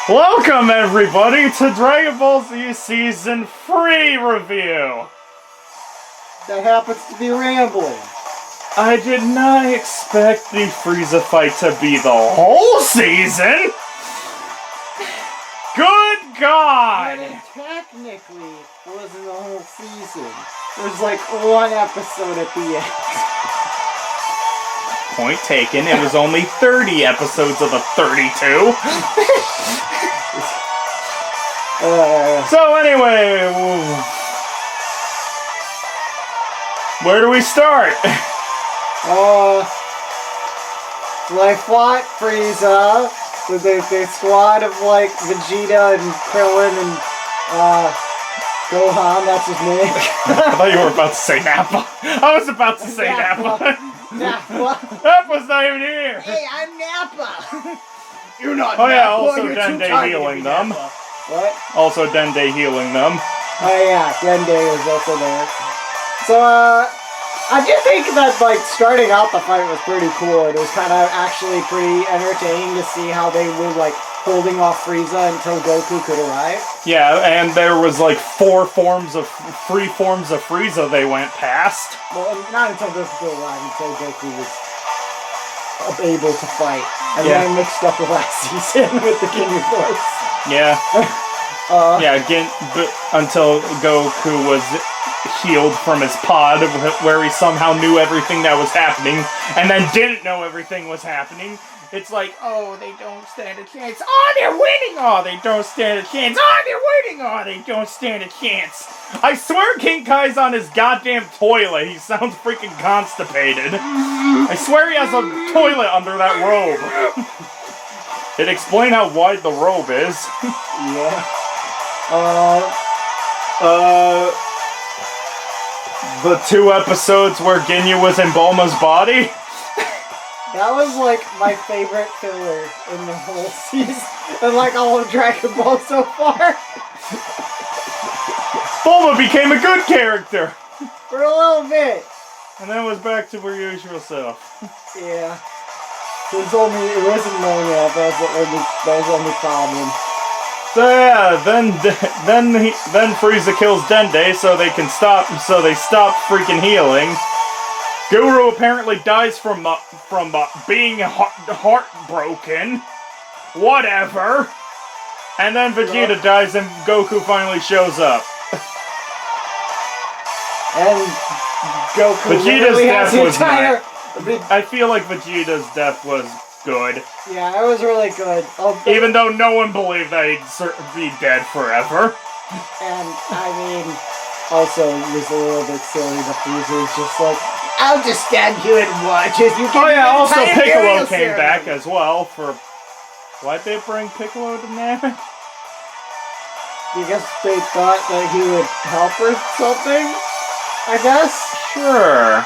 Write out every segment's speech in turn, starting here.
Welcome everybody to Dragon Ball Z Season 3 review! That happens to be rambling. I did not expect the Frieza fight to be the whole season! Good God! But it technically wasn't the whole season. There's like one episode at the end. Point taken, it was only 30 episodes of the 32. So anyway, where do we start? I fought Frieza with a squad of like Vegeta and Krillin and Gohan, that's his name. I thought you were about to say Nappa. I was about to say Nappa. Nappa. Nappa's not even here. Hey, I'm Nappa. You're not Oh yeah, Nappa, also you're Dende too healing them. Nappa. What? Also Dende healing them. Oh yeah, Dende was also there. So, I do think that, like, starting out the fight was pretty cool. It was kind of actually pretty entertaining to see how they were, like, holding off Frieza until Goku could arrive. Yeah, and there was, like, three forms of Frieza they went past. Well, not until Goku could arrive, until Goku was able to fight. And then mixed up with last season with the Ginyu Force. Yeah. Until Goku was healed from his pod, where he somehow knew everything that was happening, and then didn't know everything was happening. It's like, oh, they don't stand a chance. Oh, they're winning! Oh, they don't stand a chance. Oh, they're winning! Oh, they don't stand a chance. I swear King Kai's on his goddamn toilet. He sounds freaking constipated. I swear he has a toilet under that robe. It explains how wide the robe is. Yeah. The 2 episodes where Ginyu was in Bulma's body? That was like my favorite filler in the whole season, and like all of Dragon Ball so far. Bulma became a good character! For a little bit. And then was back to her usual self. Yeah. It wasn't long enough, that was the only problem. So yeah, then Frieza kills Dende so they stop freaking healing. Guru apparently dies from being heartbroken. Whatever. And then Vegeta dies and Goku finally shows up. And Goku Vegeta's death was entire... I feel like Vegeta's death was good. Yeah, it was really good. Even though no one believed that he'd be dead forever. And, I mean, also it was a little bit silly that Frieza was just like, I'll just stand here and watch as you get also Piccolo came back as well for... Why'd they bring Piccolo to Namek? Because they thought that he would help or something, I guess? Sure.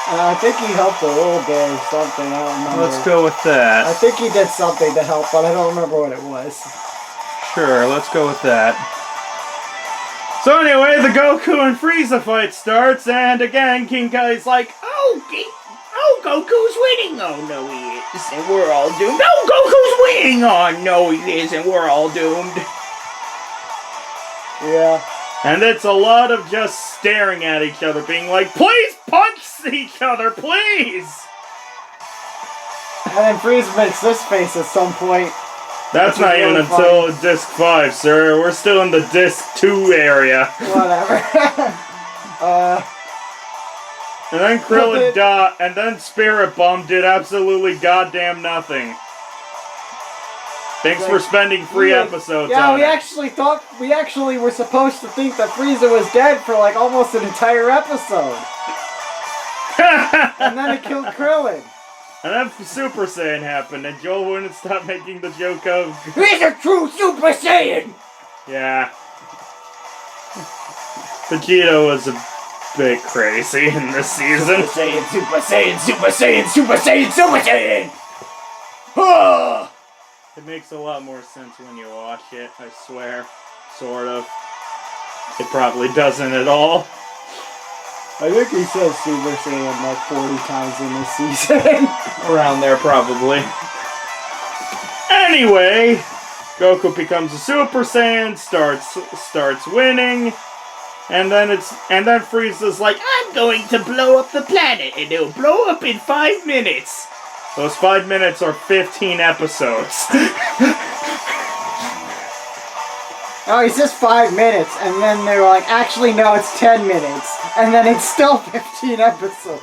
I think he helped a little bit or something, I don't remember. Let's go with that. I think he did something to help, but I don't remember what it was. Sure, let's go with that. So anyway, the Goku and Frieza fight starts, and again, King Kai's like, oh, Goku's winning! Oh, no, he isn't. We're all doomed. Oh, Goku's winning! Oh, no, he isn't. We're all doomed. Yeah. And it's a lot of just staring at each other, being like, please punch each other, please! And then Frieza makes this face at some point. That's not even until Disc 5, sir. We're still in the Disc 2 area. Whatever. And then Krillin died, and then Spirit Bomb did absolutely goddamn nothing. Thanks for spending 3 episodes on it. We actually were supposed to think that Frieza was dead for like almost an entire episode. And then it killed Krillin. And then Super Saiyan happened, and Joel wouldn't stop making the joke of... He's a true Super Saiyan! Yeah. Vegeta was a bit crazy in this season. Super Saiyan, Super Saiyan, Super Saiyan, Super Saiyan, Super Saiyan! Oh! It makes a lot more sense when you watch it, I swear. Sort of. It probably doesn't at all. I think he says Super Saiyan like 40 times in this season. Around there, probably. Anyway, Goku becomes a Super Saiyan, starts winning, and then Frieza's like, I'm going to blow up the planet, and it'll blow up in 5 minutes. Those 5 minutes are 15 episodes. Oh, it's just 5 minutes, and then they're like, actually, no, it's 10 minutes, and then it's still 15 episodes.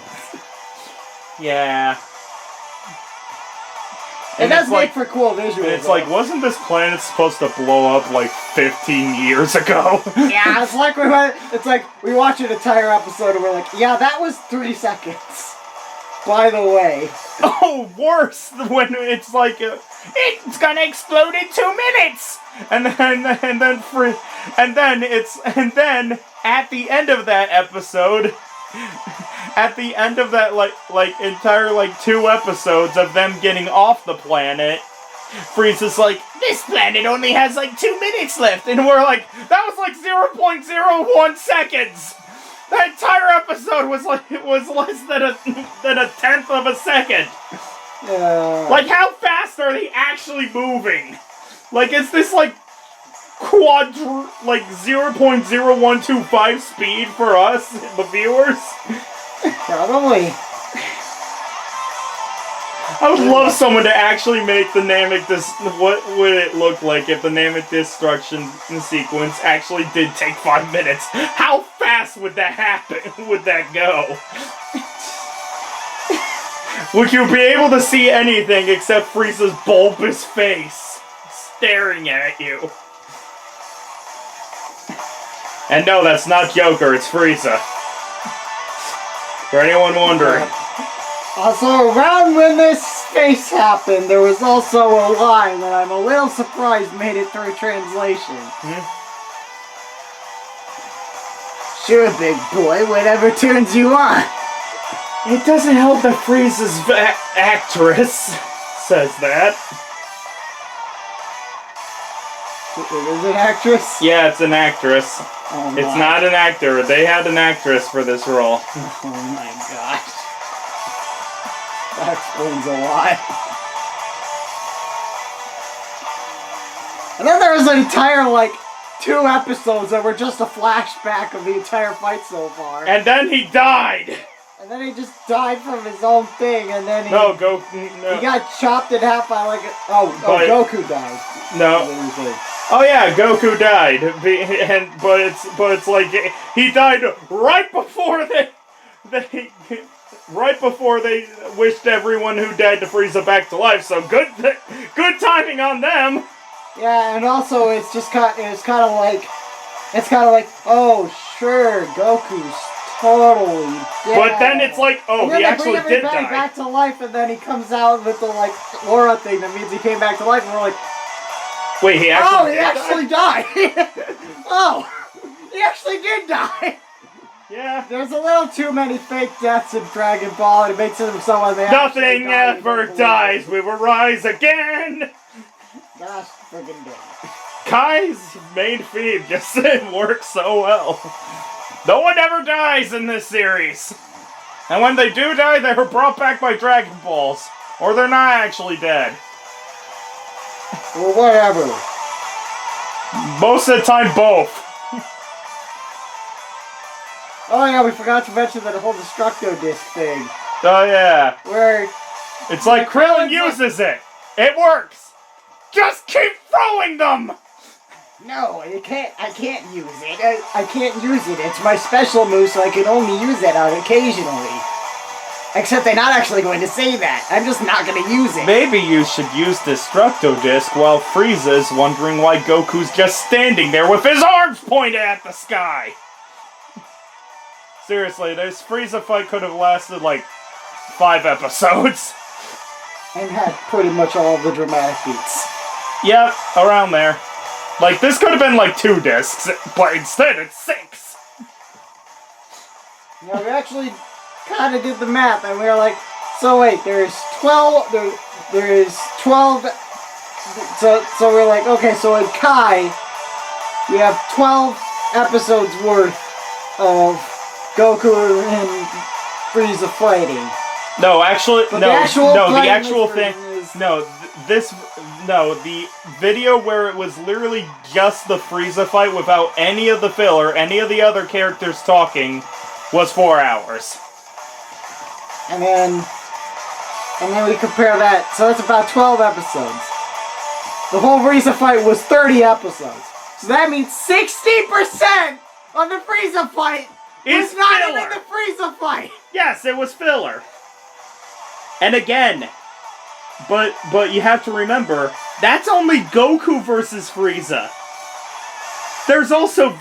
Yeah. It does make for cool visuals. And it's like, wasn't this planet supposed to blow up like 15 years ago? Yeah, it's like we watch an entire episode and we're like, yeah, that was 3 seconds. By the way. Oh, worse when it's like it's gonna explode in 2 minutes, and then at the end of that episode, at the end of that entire 2 episodes of them getting off the planet, Frieza's like, this planet only has 2 minutes left, and we're like, that was 0.01 seconds. That entire episode was less than a tenth of a second. How fast are they actually moving? Is this 0.0125 speed for us, the viewers? Probably. I would love someone to actually make the Namek what would it look like if the Namek destruction sequence actually did take 5 minutes? How fast would that happen? Would that go? Would you be able to see anything except Frieza's bulbous face staring at you? And no, that's not Joker, it's Frieza. For anyone wondering. Also, around when this face happened, there was also a line that I'm a little surprised made it through translation. Sure, big boy, whatever turns you on. It doesn't help that Frieza's actress says that. Is it an actress? Yeah, it's an actress. Oh it's not an actor. They had an actress for this role. Oh my gosh. That explains a lot. And then there was an entire, 2 episodes that were just a flashback of the entire fight so far. And then he died! And then he just died from his own thing, and then he... No. He got chopped in half by, Goku died. No. Oh yeah, Goku died. But it's he died right before they wished everyone who died to Frieza back to life, so good timing on them. Yeah, and also it's kind of like, oh sure, Goku's totally dead. But then it's like, oh, he actually did die. Back to life, and then he comes out with the aura thing that means he came back to life, and we're like, wait, he actually died. Oh, he actually did die. Yeah. There's a little too many fake deaths in Dragon Ball, and it makes it so when they nothing ever dies. We will rise again. Gosh, friggin' damn. Kai's main theme just works so well. No one ever dies in this series. And when they do die, they are brought back by Dragon Balls. Or they're not actually dead. Well, whatever. Most of the time, both. Oh yeah, we forgot to mention that whole Destructo Disc thing. Oh yeah. Where... It's like Krillin uses it. It works. Just keep throwing them! No, I can't use it. I can't use it. It's my special move, so I can only use it out occasionally. Except they're not actually going to say that. I'm just not going to use it. Maybe you should use Destructo Disc while Frieza's wondering why Goku's just standing there with his arms pointed at the sky. Seriously, this Frieza fight could have lasted 5 episodes. And had pretty much all of the dramatic beats. Yep, around there. This could have been 2 discs, but instead it's 6. We actually kind of did the math, and we were like, so wait, there's 12, there's 12, so we're like, okay, so in Kai, we have 12 episodes worth of Goku and Frieza fighting. No, actually, but no, the actual thing, is... no, the video where it was literally just the Frieza fight without any of the filler, any of the other characters talking, was 4 hours. And then we compare that, so it's about 12 episodes. The whole Frieza fight was 30 episodes. So that means 60% of the Frieza fight is not even the Frieza fight! Yes, it was filler. And again, but you have to remember, that's only Goku versus Frieza. There's also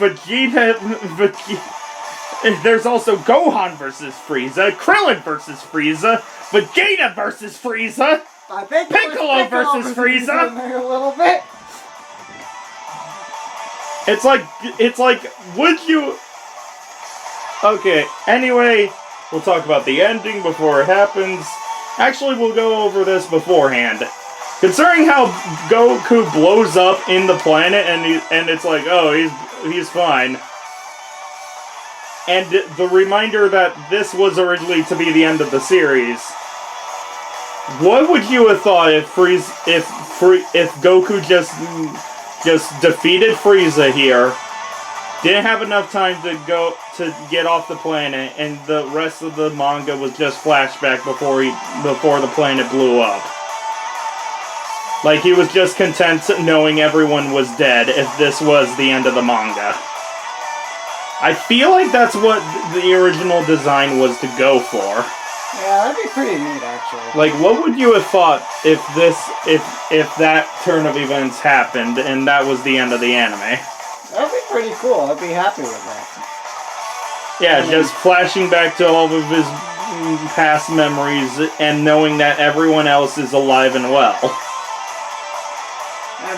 there's also Gohan versus Frieza, Krillin versus Frieza, Vegeta versus Frieza, I think Piccolo versus Frieza. In there a little bit. It's like, would you... Okay, anyway, we'll talk about the ending before it happens. Actually, we'll go over this beforehand. Considering how Goku blows up in the planet, and it's like, oh, he's fine. And the reminder that this was originally to be the end of the series. What would you have thought if Goku just defeated Frieza here, didn't have enough time to get off the planet, and the rest of the manga was just flashback before the planet blew up? Like, he was just content knowing everyone was dead if this was the end of the manga. I feel like that's what the original design was to go for. Yeah, that'd be pretty neat, actually. Like, what would you have thought if that turn of events happened and that was the end of the anime? That'd be pretty cool. I'd be happy with that. Yeah, just flashing back to all of his past memories and knowing that everyone else is alive and well.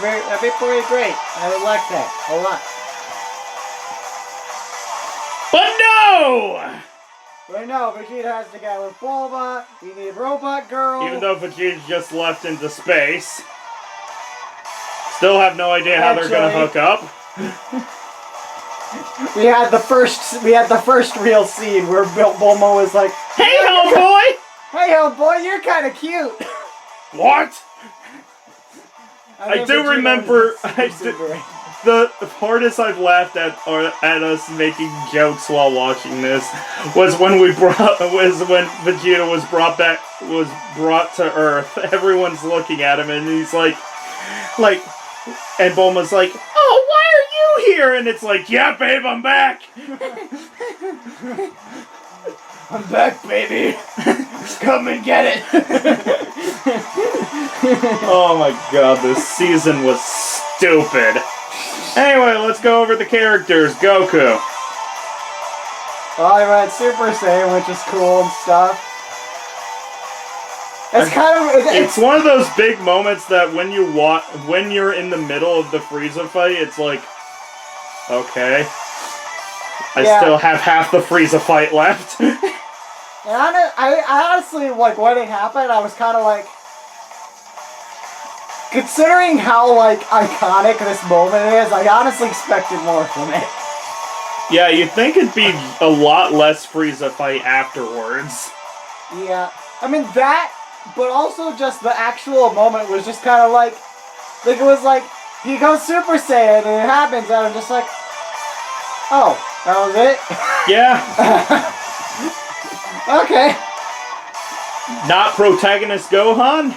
That'd be pretty great. I would like that a lot. But no! But no, Vegeta has to get with Bulma. We need Robot Girl. Even though Vegeta's just left into space. Still have no idea how they're gonna hook up. We had the first real scene where Bulma was like, "Hey, homeboy! Hey, homeboy, you're kind of cute." What? I do remember. The hardest I've laughed at us making jokes while watching this was when Vegeta was brought to Earth. Everyone's looking at him and he's like, and Bulma's like, "Oh, why are you here?" And it's like, "Yeah, babe, I'm back." I'm back, baby. Come and get it. Oh my god, this season was stupid. Anyway, let's go over the characters. Goku. Well, I read Super Saiyan, which is cool and stuff. It's one of those big moments that when you're in the middle of the Frieza fight, it's like, okay, I still have half the Frieza fight left. And I honestly, like, when it happened, I was kind of like, considering how, like, iconic this moment is, I honestly expected more from it. Yeah, you'd think it'd be a lot less Frieza fight afterwards. Yeah, I mean that, but also just the actual moment was just kind of like it was like, he goes Super Saiyan and it happens and I'm just like, oh, that was it? Yeah. Okay. Not protagonist Gohan?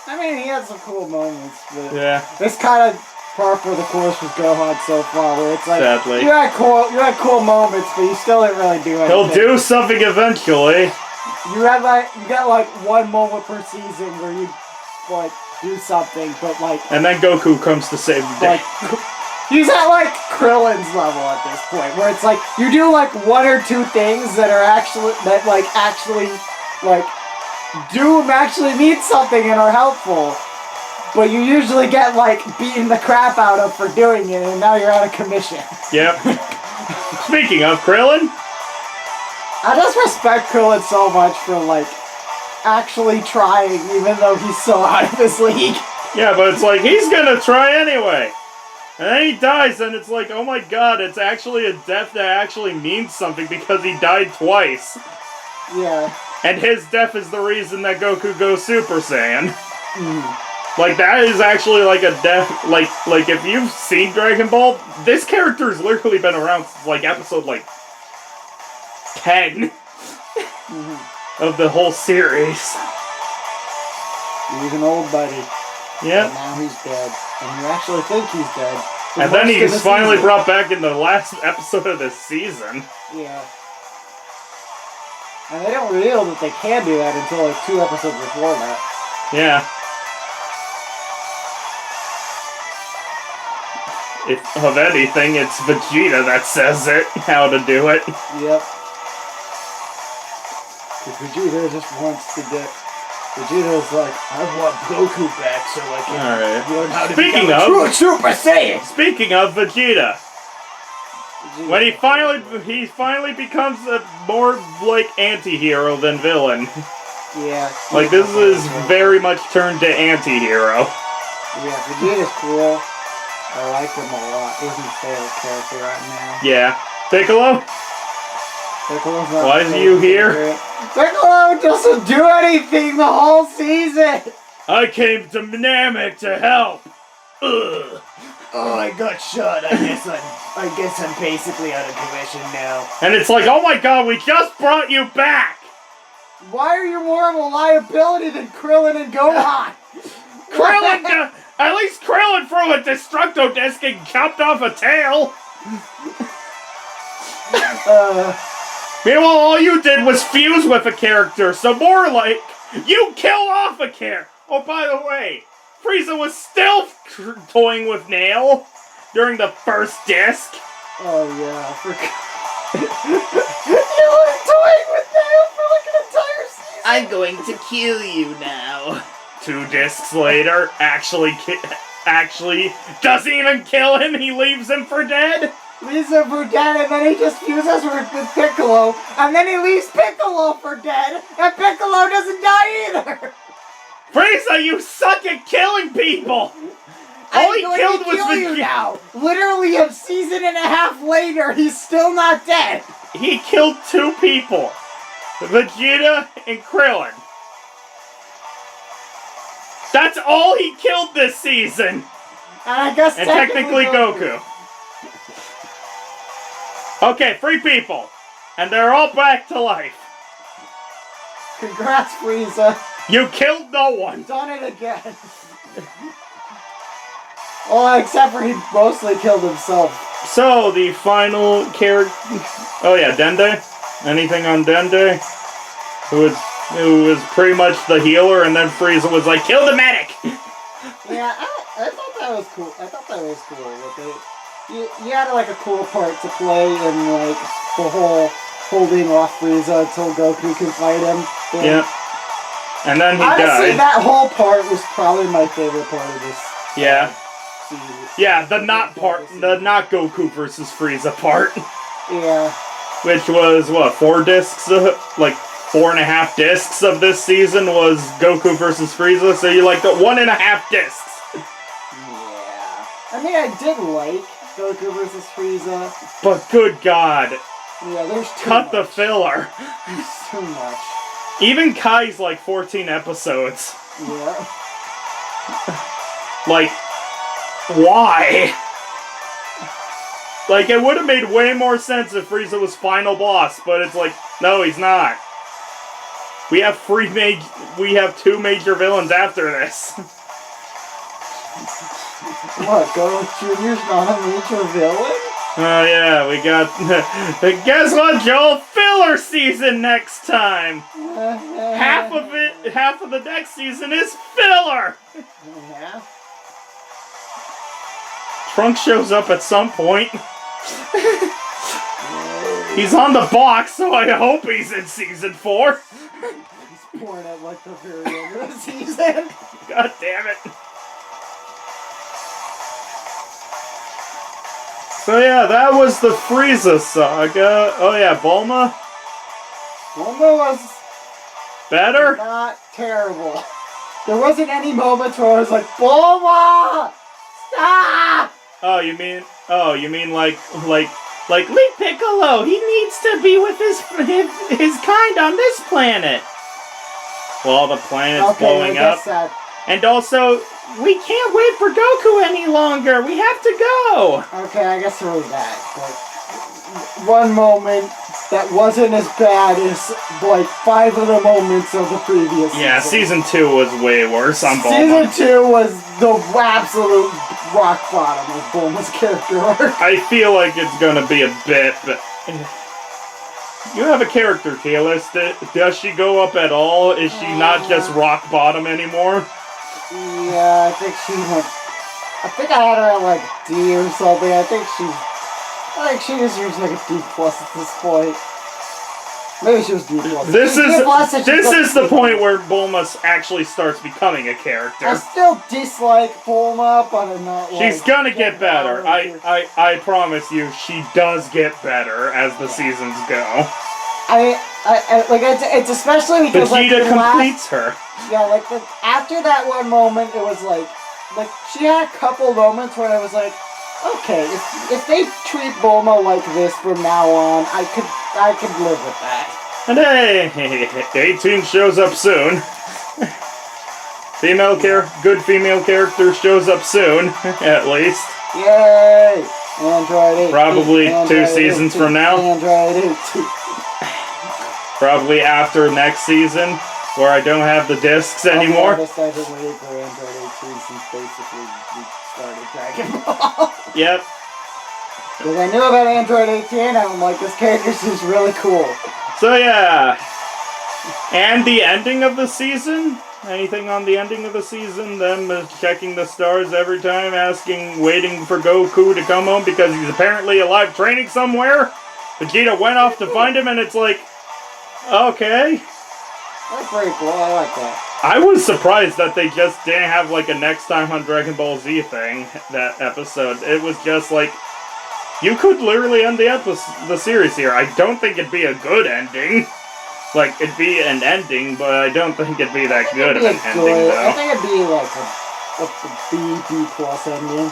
I mean, he had some cool moments, but yeah. This kind of par for the course with Gohan so far, where it's like, sadly, you had cool moments, but you still didn't really do anything. He'll do something eventually. You got like one moment per season where you like do something, but like, and then Goku comes to save the day. Like, he's at like Krillin's level at this point, where it's like you do like one or two things that actually mean something and are helpful, but you usually get like beaten the crap out of for doing it, and now you're out of commission. Yep. Speaking of Krillin, I just respect Krillin so much for like actually trying, even though he's so out of his league. Yeah, but it's like he's gonna try anyway. And then he dies, and it's like, oh my god, it's actually a death that actually means something because he died twice. Yeah. and his death is the reason that Goku goes Super Saiyan. Like, that is actually like a death, like if you've seen Dragon Ball, this character's literally been around since like episode like 10 of the whole series. He's an old buddy. Yep. And now he's dead. And you actually think he's dead. And then he's finally brought back in the last episode of this season. Yeah. And they don't reveal that they can do that until like 2 episodes before that. Yeah. If of anything, it's Vegeta that says it, how to do it. Yep. Because Vegeta just wants to get... Vegeta's like, I want Goku back so I can learn how to become a true Super Saiyan! Speaking of Vegeta, when he finally becomes a more, like, anti-hero than villain. Yeah. Like, this is very much turned to anti-hero. Yeah, Vegeta's cool. I like him a lot. He's my favorite character right now. Yeah. Piccolo? Piccolo's not Why is you here? Piccolo doesn't do anything the whole season! I came to Namek to help! Ugh. Oh, I got shot. I guess I'm basically out of commission now. And it's like, oh my god, we just brought you back! Why are you more of a liability than Krillin and Gohan? Krillin, at least Krillin threw a Destructo Disc and chopped off a tail! Meanwhile, all you did was fuse with a character, so more like, you killed off a character! Oh, by the way, Frieza was still toying with Nail during the first disc. Oh, yeah, I forgot. You were toying with Nail for like an entire season! I'm going to kill you now. 2 discs later, actually doesn't even kill him, he leaves him for dead? Leaves him for dead, and then he just fuses with Piccolo, and then he leaves Piccolo for dead, and Piccolo doesn't die either! Frieza, you suck at killing people! All he killed was Vegeta. Now. Literally a season and a half later, he's still not dead! He killed 2 people. Vegeta and Krillin. That's all he killed this season! And I guess and technically Goku. Okay, 3 people. And they're all back to life. Congrats, Frieza. You killed no one. Done it again. Oh, except for he mostly killed himself. So, the final character... Oh yeah, Dende? Anything on Dende? Who was pretty much the healer, and then Frieza was like, kill the medic! Yeah, I thought that was cool. I thought that was cool. With you had like a cool part to play in like the whole holding off Frieza until Goku can fight him. Yeah. And then he honestly, died. that whole part was probably my favorite part of this. Yeah. Season. Yeah, the not Goku versus Frieza part. Yeah. Which was, what, 4 discs? Like, 4.5 discs of this season was Goku versus Frieza, so you like the 1.5 discs. Yeah. I mean, I did like Goku versus Frieza. But good God. Yeah, there's too Cut much. the filler. There's too much. Even Kai's like 14 episodes. Yeah. Like, why? Like, it would have made way more sense if Frieza was final boss, but it's like, no, he's not. We have 2 major villains after this. What, Goku Jr.'s not a major villain? Oh yeah, we got... Guess what, Joel? Filler season next time! Half of the next season is filler! Yeah. Trunks shows up at some point. He's on the box, so I hope he's in season 4. He's pouring out like the very end of the season. God damn it. So yeah, that was the Frieza saga. Oh yeah, Bulma? Bulma was Better? not terrible. There wasn't any moment where I was like, Bulma! Stop! Oh, you mean like leave Piccolo. He needs to be with his kind on this planet. while the planet's Okay, blowing I up. guess that. And also, we can't wait for Goku any longer. We have to go. Okay, I guess there was that. But one moment that wasn't as bad as like 5 of the moments of the previous season. Yeah, season 2 was way worse on Season Bulma. 2 was the absolute rock bottom of Bulma's character arc. I feel like it's gonna be a bit, but you have a character, Kalis. Does she go up at all? Is she not just rock bottom anymore? Yeah, I think she went. I think I had her at like D or something. I think she just used like a D plus at this point. Maybe she was D plus. This is the point where Bulma actually starts becoming a character. I still dislike Bulma, but I'm not. She's like, gonna get better. out of here. I promise you, she does get better as the seasons go. I like it's especially because Vegeta like completes her. Yeah, like after that one moment, it was like she had a couple moments where I was like, okay, if they treat Bulma like this from now on, I could live with that. And hey, 18 shows up soon. Good female character shows up soon, at least. Yay! Android 8. Probably Android 2 seasons 18, from now. Android 18. Probably after next season, where I don't have the discs anymore. I've been waiting for Android 18 since basically we started Dragon Ball. Yep. Because I knew about Android 18, and I'm like, this character seems really cool. So yeah. And the ending of the season? Anything on the ending of the season? Them checking the stars every time, waiting for Goku to come home because he's apparently alive training somewhere? Vegeta went off to find him, and it's like, okay. That's pretty cool, I like that. I was surprised that they just didn't have like a next time on Dragon Ball Z thing, that episode. It was just like, you could literally end the series here. I don't think it'd be a good ending. Like, it'd be an ending, but I don't think it'd be that good of an ending, though. I think it'd be like a B plus ending.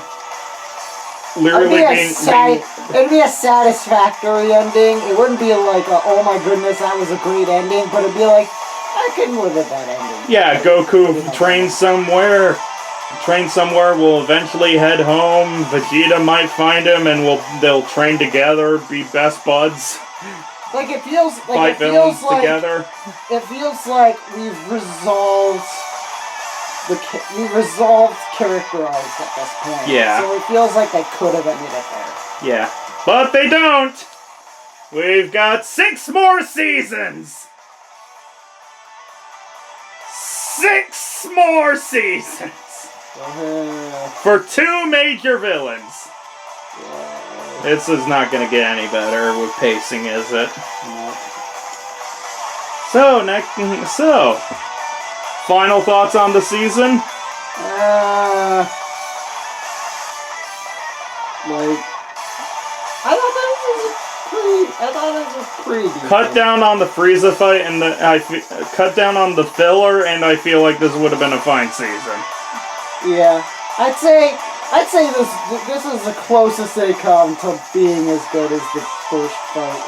Literally it'd be a satisfactory ending. It wouldn't be like a, oh my goodness, that was a great ending, but it'd be like, I can live with that ending. Yeah, Goku trains somewhere. Will eventually head home. Vegeta might find him, and they'll train together, be best buds. Like it feels like fight villains together. It feels like we've resolved character arcs at this point. Yeah. So it feels like they could have ended it there. Yeah, but they don't. We've got 6 more seasons. 6 more seasons. For 2 major villains. This is not going to get any better with pacing, is it? No. So, final thoughts on the season? I thought it was pretty decent. Cut down on the Frieza fight and cut down on the filler, and I feel like this would have been a fine season. Yeah, I'd say this is the closest they come to being as good as the first fight.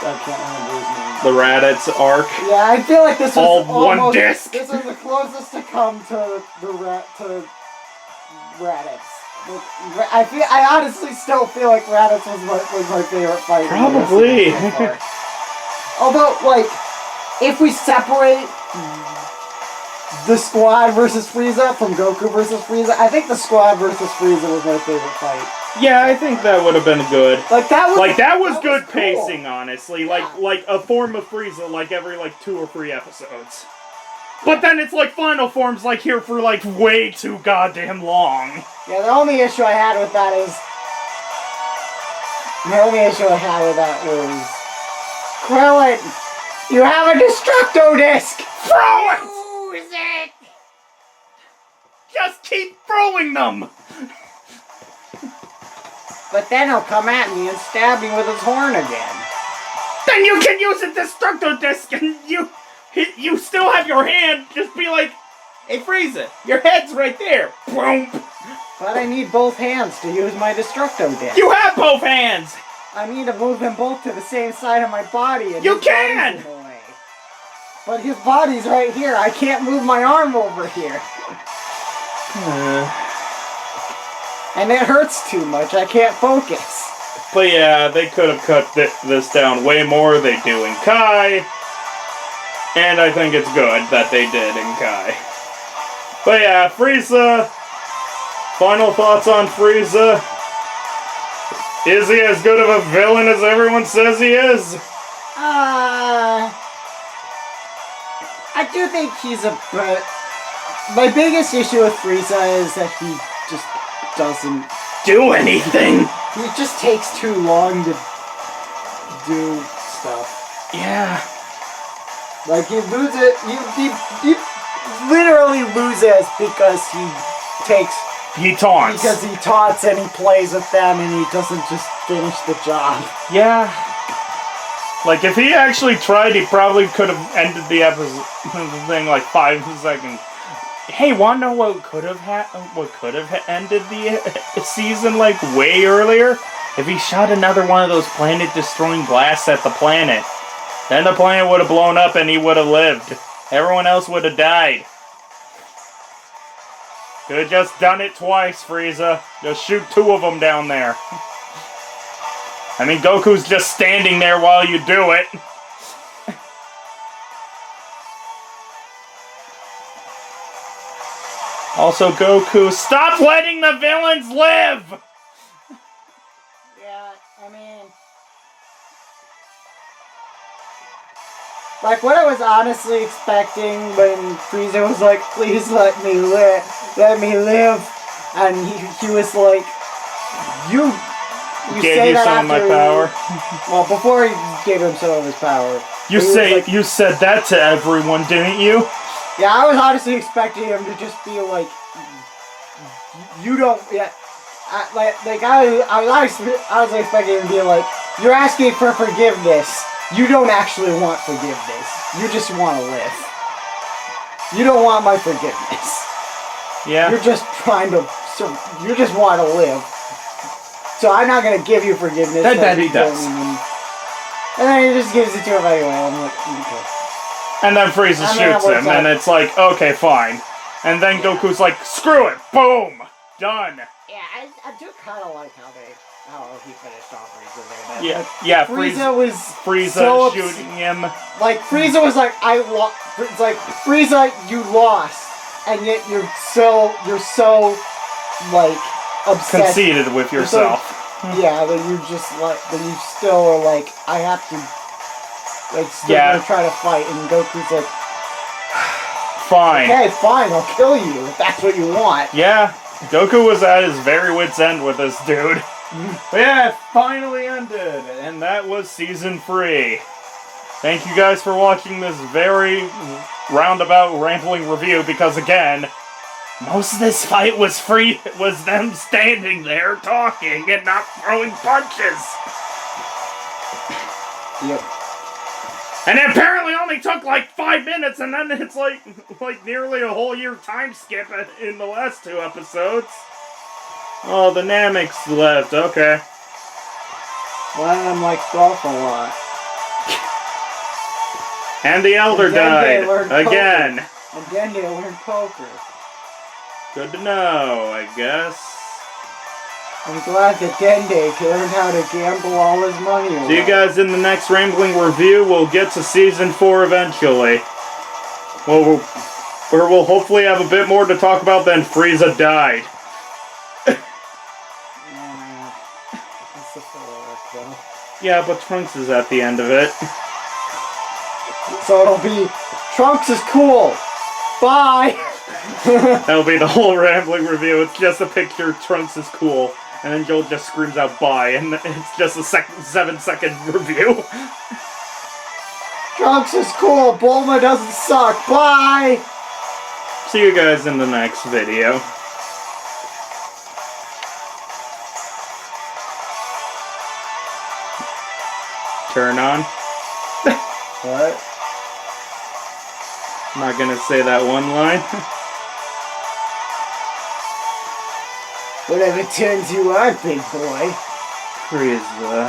I can't remember his name. The Raditz arc. Yeah, I feel like this was one disc. This is the closest to come to Raditz. I honestly still feel like Raditz was my favorite fight. Probably. Although, like, if we separate the Squad versus Frieza from Goku versus Frieza, I think the Squad versus Frieza was my favorite fight. Yeah, I think that would have been good. That was good cool. pacing, honestly. Yeah. Like a form of Frieza, like every 2 or 3 episodes. But then it's like Final Form's like here for like way too goddamn long. Yeah, the only issue I had with that was Krillin, you have a Destructo Disc! Throw it! Use it! Just keep throwing them! But then he'll come at me and stab me with his horn again. Then you can use a Destructo Disc and you still have your hand, just be like, hey Frieza, your head's right there. Boom. But I need both hands to use my Destructo Disc. You have both hands! I need to move them both to the same side of my body and you can! But his body's right here. I can't move my arm over here. And it hurts too much. I can't focus. But yeah, they could have cut this down way more. They do in Kai. And I think it's good that they did in Kai. But yeah, Frieza. Final thoughts on Frieza. Is he as good of a villain as everyone says he is? I do think he's a bit... My biggest issue with Frieza is that he just doesn't do anything. He just takes too long to do stuff. Yeah. Like, he loses... He literally loses because he takes... He taunts. Because he taunts and he plays with them and he doesn't just finish the job. Yeah. Like, if he actually tried, he probably could have ended the episode thing like 5 seconds. Hey, wanna know what could have ended the season like way earlier? If he shot another one of those planet-destroying blasts at the planet, then the planet would have blown up and he would have lived. Everyone else would have died. Could have just done it twice, Frieza. Just shoot 2 of them down there. I mean, Goku's just standing there while you do it. Also, Goku, stop letting the villains live! Yeah, I mean... Like, what I was honestly expecting when Frieza was like, please let me live, and he was like, you gave say you that some of my after power. Well, before he gave him some of his power. You said that to everyone, didn't you? Yeah, I was honestly expecting him to just be like, you don't, yeah, I was expecting him to be like, you're asking for forgiveness. You don't actually want forgiveness. You just want to live. You don't want my forgiveness. Yeah. You're just you just want to live. So I'm not going to give you forgiveness. That he does. And then he just gives it to him anyway. I'm like, okay. And then Frieza shoots him, and it's like, okay, fine. And then Goku's like, screw it! Boom! Done! Yeah, I do kind of like how he finished off Frieza there. Yeah, yeah. Frieza was so shooting him. Like, Frieza was like, it's like, Frieza, you lost. And yet you're so, like, obsessed. Conceited with yourself. Yeah, that you just, like, that you still are like, I have to, like, still gonna try to fight. And Goku's like, fine. Okay, fine, I'll kill you if that's what you want. Yeah, Goku was at his very wit's end with this dude. But yeah, it finally ended, and that was Season 3. Thank you guys for watching this very roundabout rambling review, because again, most of this fight was them standing there talking and not throwing punches. Yep. And it apparently only took like 5 minutes, and then it's like nearly a whole year time skip in the last 2 episodes. Oh, the Nameks left, okay. One of them likes golf a lot. And the Elder died, again. And then they learned poker. Good to know, I guess. I'm glad that Dende learned how to gamble all his money away. See you guys in the next Rambling Review. We'll get to Season 4 eventually. Well, where we'll hopefully have a bit more to talk about than Frieza died. That's the filler, though. Yeah, but Trunks is at the end of it. So it'll be, Trunks is cool. Bye! That'll be the whole Rambling Review. It's just a picture, Trunks is cool. And then Joel just screams out bye, and it's just a 7-second review. Trunks is cool, Bulma doesn't suck, bye! See you guys in the next video. Turn on. What? I'm not gonna say that one line. Whatever turns you on, big boy. Frieza.